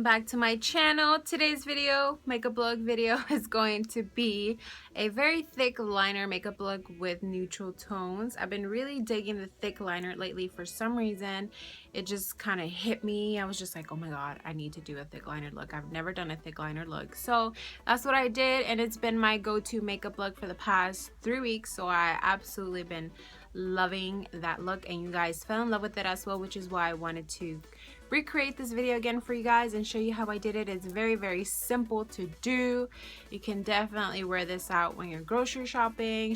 welcome back to my channel. Today's video, makeup look video, is going to be a very thick liner makeup look with neutral tones. I've been really digging the thick liner lately. For some reason it just kind of hit me. I was just like, oh my god, I need to do a thick liner look. I've never done a thick liner look, so that's what I did, and it's been my go-to makeup look for the past 3 weeks. So I absolutely been loving that look, and you guys fell in love with it as well, which is why I wanted to recreate this video again for you guys and show you how I did it. It's very simple to do. You can definitely wear this out when you're grocery shopping,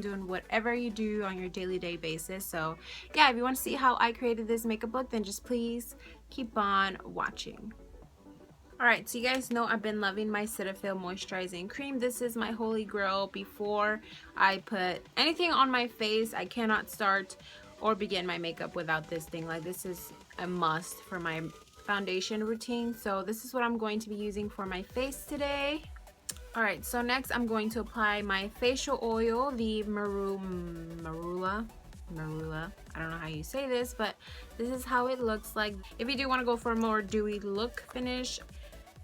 doing whatever you do on your daily basis. So yeah, if you want to see how I created this makeup look, then just please keep on watching. Alright, so you guys know I've been loving my Cetaphil moisturizing cream. This is my holy grail. Before I put anything on my face, I cannot start or begin my makeup without this thing. Like, this is a must for my foundation routine. So this is what I'm going to be using for my face today. Alright, so next I'm going to apply my facial oil, the Marula, I don't know how you say this, but this is how it looks like. If you do want to go for a more dewy look finish,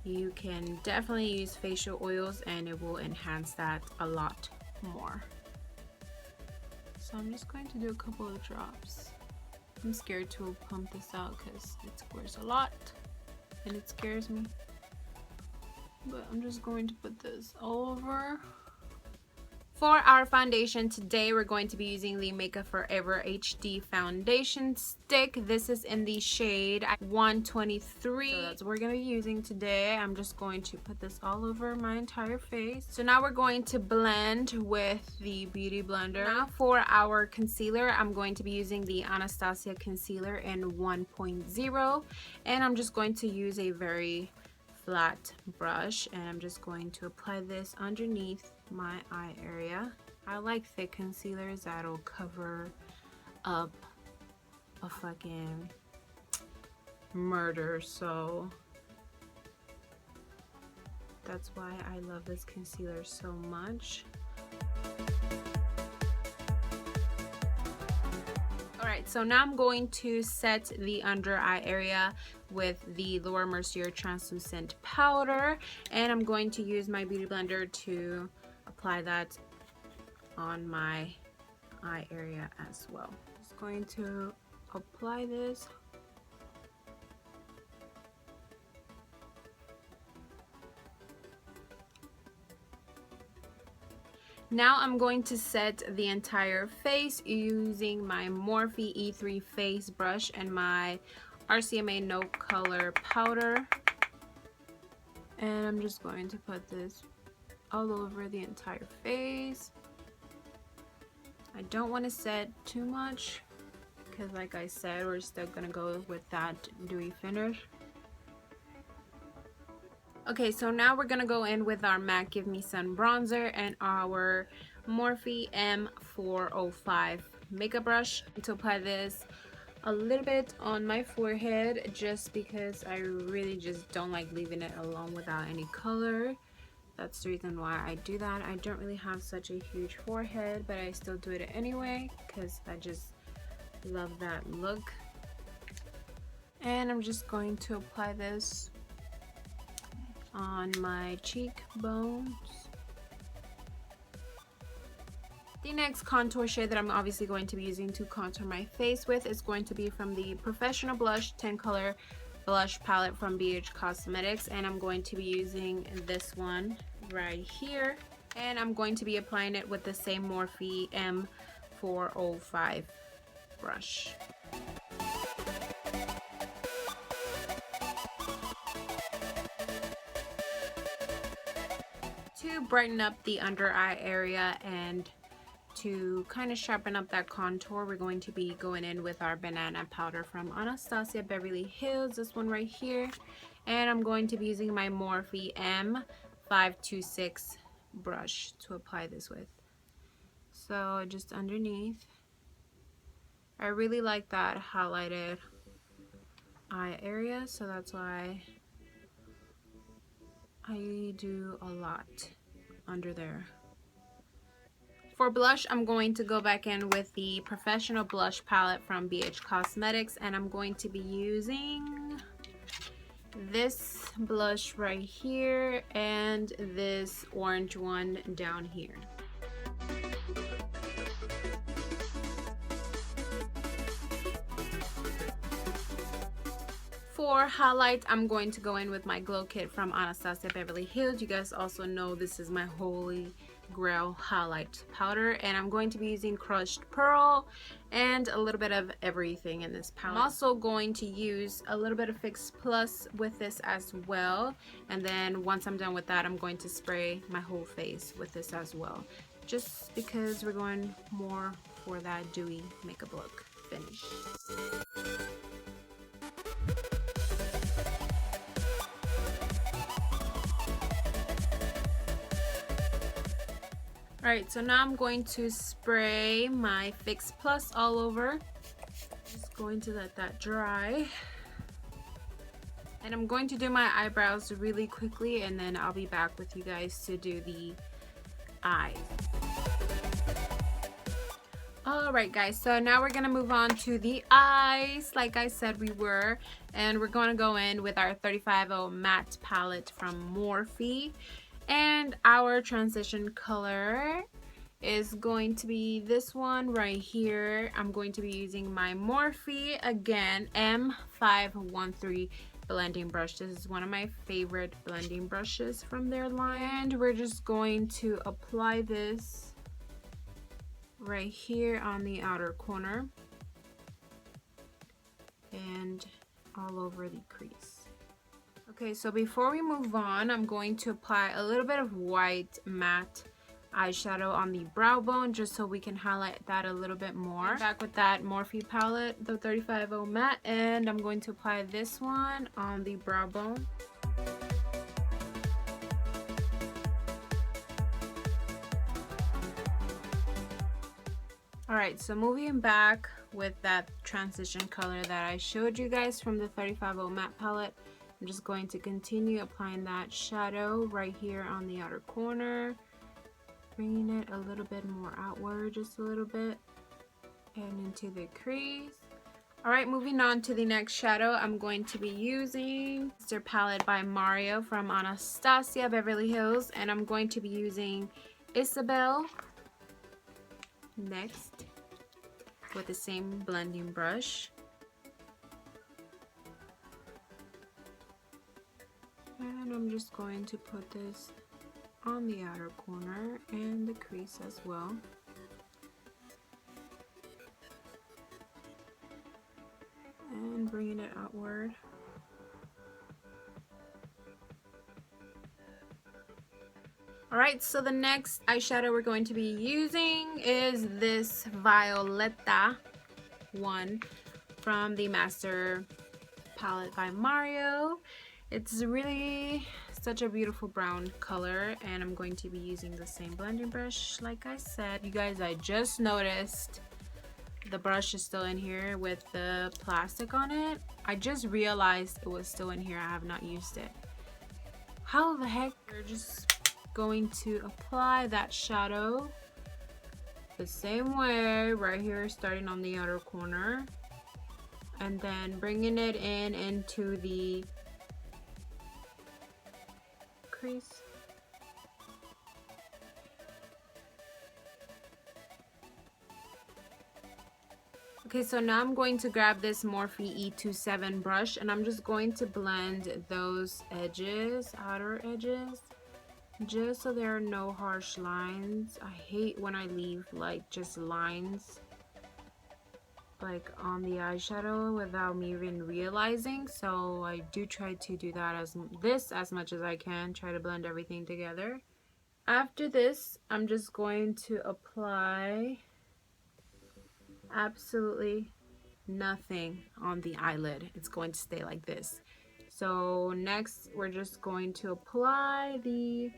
you can definitely use facial oils and it will enhance that a lot more. So I'm just going to do a couple of drops. I'm scared to pump this out because it squirts a lot and it scares me. But I'm just going to put this all over. For our foundation today, we're going to be using the Makeup Forever HD foundation stick. This is in the shade 123. So that's what we're going to be using today. I'm just going to put this all over my entire face. So now we're going to blend with the Beauty Blender. Now for our concealer, I'm going to be using the Anastasia concealer in 1.0. And I'm just going to use a very flat brush, and I'm just going to apply this underneath my eye area. I like thick concealers that'll cover up a fucking murder, so that's why I love this concealer so much. Alright, so now I'm going to set the under eye area with the Laura Mercier translucent powder, and I'm going to use my Beauty Blender to apply that on my eye area as well. Just going to apply this. Now I'm going to set the entire face using my Morphe E3 face brush and my RCMA No Color powder. And I'm just going to put this all over the entire face. I don't want to set too much because, like I said, we're still going to go with that dewy finish. Okay, so now we're gonna go in with our MAC Give Me Sun bronzer and our Morphe M405 makeup brush to apply this a little bit on my forehead, just because I really just don't like leaving it alone without any color. That's the reason why I do that. I don't really have such a huge forehead, but I still do it anyway because I just love that look. And I'm just going to apply this on my cheekbones. The next contour shade that I'm obviously going to be using to contour my face with is going to be from the Professional Blush 10 Color Blush Palette from BH Cosmetics, and I'm going to be using this one right here, and I'm going to be applying it with the same Morphe M405 brush. To brighten up the under eye area and to kind of sharpen up that contour, we're going to be going in with our banana powder from Anastasia Beverly Hills, this one right here, and I'm going to be using my Morphe M526 brush to apply this with. So just underneath. I really like that highlighted eye area, so that's why I do a lot under there. For blush, I'm going to go back in with the Professional Blush Palette from BH Cosmetics, and I'm going to be using this blush right here and this orange one down here. For highlight, I'm going to go in with my glow kit from Anastasia Beverly Hills. You guys also know this is my holy grail highlight powder, and I'm going to be using crushed pearl and a little bit of everything in this palette. I'm also going to use a little bit of Fix Plus with this as well, and then once I'm done with that, I'm going to spray my whole face with this as well, just because we're going more for that dewy makeup look finish. Alright, so now I'm going to spray my Fix Plus all over. Just going to let that dry. And I'm going to do my eyebrows really quickly, and then I'll be back with you guys to do the eyes. Alright guys, so now we're going to move on to the eyes, like I said we were. And we're going to go in with our 35O matte palette from Morphe. And our transition color is going to be this one right here. I'm going to be using my Morphe, again, M513 blending brush. This is one of my favorite blending brushes from their line. And we're just going to apply this right here on the outer corner and all over the crease. Okay, so before we move on, I'm going to apply a little bit of white matte eyeshadow on the brow bone just so we can highlight that a little bit more. Back with that Morphe palette, the 35O matte, and I'm going to apply this one on the brow bone. Alright, so moving back with that transition color that I showed you guys from the 35O matte palette, I'm just going to continue applying that shadow right here on the outer corner, bringing it a little bit more outward, just a little bit, and into the crease. Alright, moving on to the next shadow, I'm going to be using Master Palette by Mario from Anastasia Beverly Hills, and I'm going to be using Isabel next with the same blending brush. And I'm just going to put this on the outer corner and the crease as well. And bringing it outward. Alright, so the next eyeshadow we're going to be using is this Violetta one from the Master Palette by Mario. It's really such a beautiful brown color, and I'm going to be using the same blending brush. Like I said, you guys, I just noticed the brush is still in here with the plastic on it. I just realized it was still in here. I have not used it. How the heck? We're just going to apply that shadow the same way right here, starting on the outer corner, and then bringing it in into the crease. Okay, so now I'm going to grab this Morphe E27 brush, and I'm just going to blend those edges, outer edges, just so there are no harsh lines. I hate when I leave like just lines like on the eyeshadow without me even realizing, so I do try to do that as much as I can, try to blend everything together. After this, I'm just going to apply absolutely nothing on the eyelid. It's going to stay like this. So next, we're just going to apply the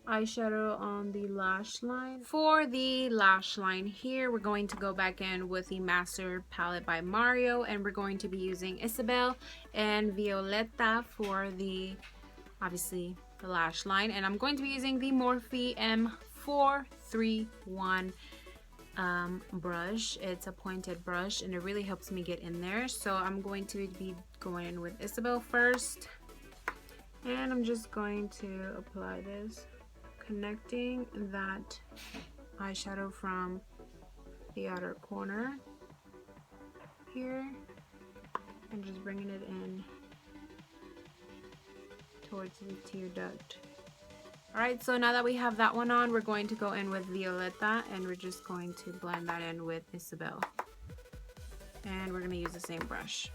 eyeshadow on the lash line. For the lash line here, we're going to go back in with the Master Palette by Mario, and we're going to be using Isabel and Violetta for the, obviously, the lash line. And I'm going to be using the Morphe M431 brush. It's a pointed brush and it really helps me get in there. So I'm going to be going in with Isabel first, and I'm just going to apply this, connecting that eyeshadow from the outer corner here and just bringing it in towards the tear duct. Alright, so now that we have that one on, we're going to go in with Violeta, and we're just going to blend that in with Isabel. And we're going to use the same brush.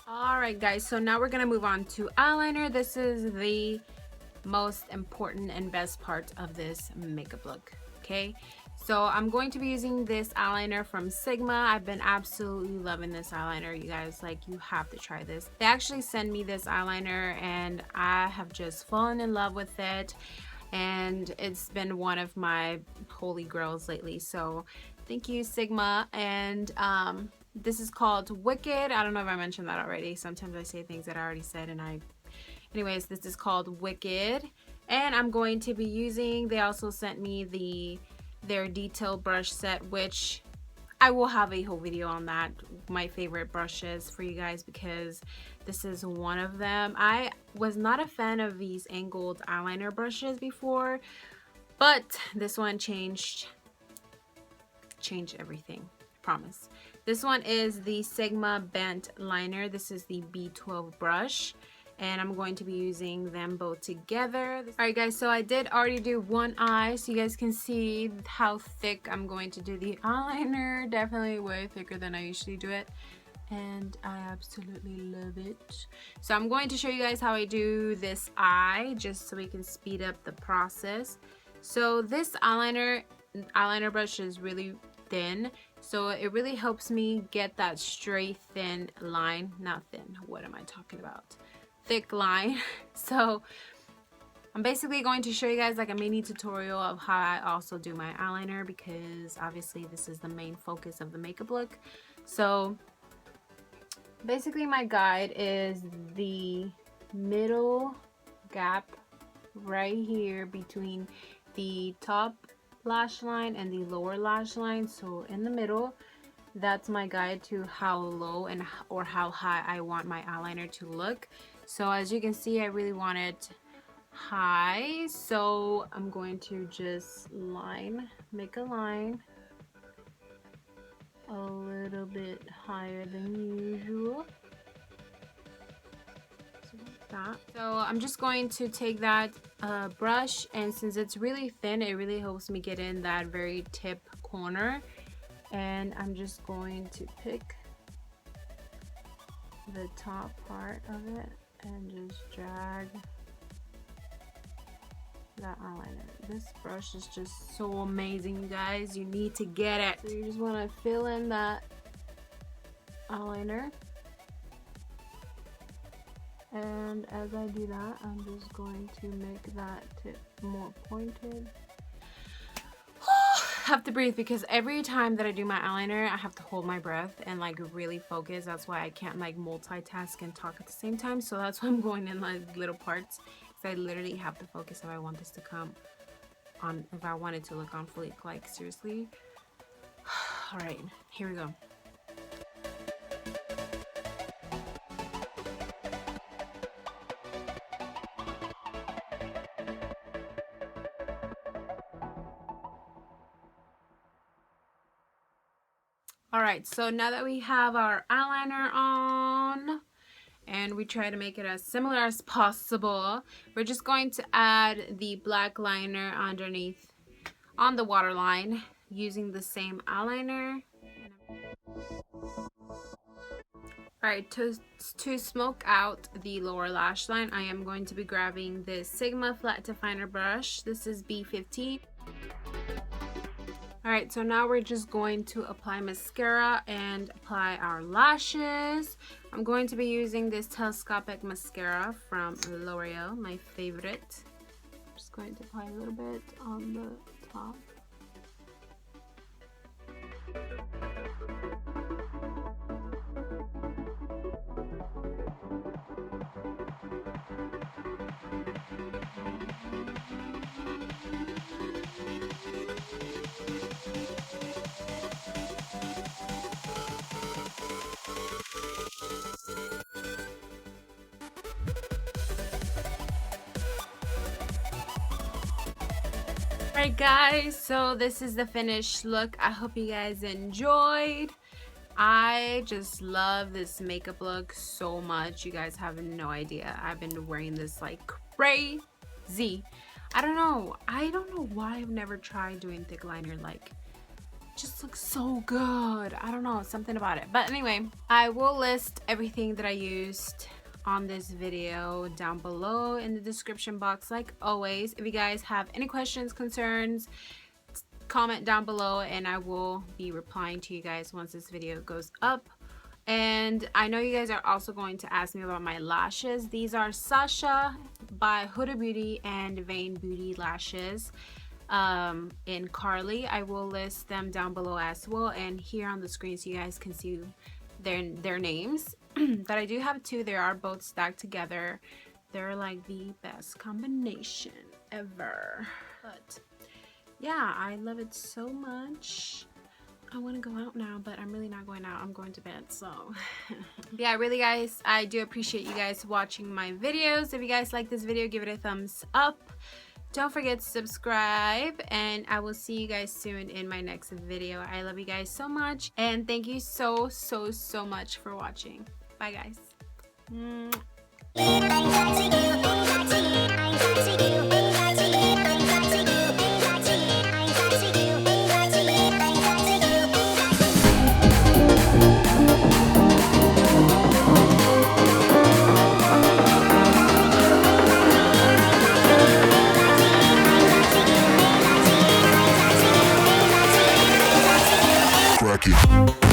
Alright guys, so now we're going to move on to eyeliner. This is the most important and best part of this makeup look, okay? So I'm going to be using this eyeliner from Sigma. I've been absolutely loving this eyeliner, you guys. Like, you have to try this. They actually sent me this eyeliner and I have just fallen in love with it, and it's been one of my holy grails lately. So thank you, Sigma. And this is called Wicked. I don't know if I mentioned that already. Sometimes I say things that I already said, and anyways, this is called Wicked. And I'm going to be using, they also sent me their detail brush set, which I will have a whole video on that, my favorite brushes for you guys, because this is one of them. I was not a fan of these angled eyeliner brushes before, but this one changed everything, I promise. This one is the Sigma Bent Liner. This is the B12 brush, and I'm going to be using them both together. Alright guys, so I did already do one eye, so you guys can see how thick I'm going to do the eyeliner. Definitely way thicker than I usually do it, and I absolutely love it. So I'm going to show you guys how I do this eye, just so we can speed up the process. So this eyeliner brush is really thin, so it really helps me get that straight thin line. Not thin, what am I talking about? Thick line. So I'm basically going to show you guys like a mini tutorial of how I also do my eyeliner, because obviously this is the main focus of the makeup look. So basically my guide is the middle gap right here between the top lash line and the lower lash line. So in the middle, that's my guide to how low and or how high I want my eyeliner to look. So as you can see, I really want it high, so I'm going to just make a line a little bit higher than usual. So like that. So I'm just going to take that brush, and since it's really thin, it really helps me get in that very tip corner. And I'm just going to pick the top part of it and just drag that eyeliner. This brush is just so amazing, you guys. You need to get it. So you just want to fill in that eyeliner. And as I do that, I'm just going to make that tip more pointed. Have to breathe, because every time that I do my eyeliner I have to hold my breath and like really focus. That's why I can't like multitask and talk at the same time. So that's why I'm going in like little parts, because I literally have to focus if I want this to come on, if I want it to look on fleek, like seriously. All right, here we go. Alright, so now that we have our eyeliner on, and we try to make it as similar as possible, we're just going to add the black liner underneath on the waterline using the same eyeliner. Alright, to smoke out the lower lash line, I am going to be grabbing this Sigma Flat Definer brush. This is B15. Alright, so now we're just going to apply mascara and apply our lashes. I'm going to be using this telescopic mascara from L'Oreal, my favorite. I'm just going to apply a little bit on the top. Alright guys, so this is the finished look. I hope you guys enjoyed. I just love this makeup look so much. You guys have no idea. I've been wearing this like crazy. I don't know why I've never tried doing thick liner. Like, just looks so good. I don't know, something about it. But anyway, I will list everything that I used on this video down below in the description box, like always. If you guys have any questions, concerns, comment down below and I will be replying to you guys once this video goes up. And I know you guys are also going to ask me about my lashes. These are Shasha by HudaBeauty and Vain Beauty lashes in Carli. I will list them down below as well and here on the screen so you guys can see their names. But I do have two. They are both stacked together. They're like the best combination ever. But yeah, I love it so much. I want to go out now, but I'm really not going out. I'm going to bed. So yeah, really guys, I do appreciate you guys watching my videos. If you guys like this video, give it a thumbs up. Don't forget to subscribe and I will see you guys soon in my next video. I love you guys so much and thank you so much for watching. Bye guys. Crack it.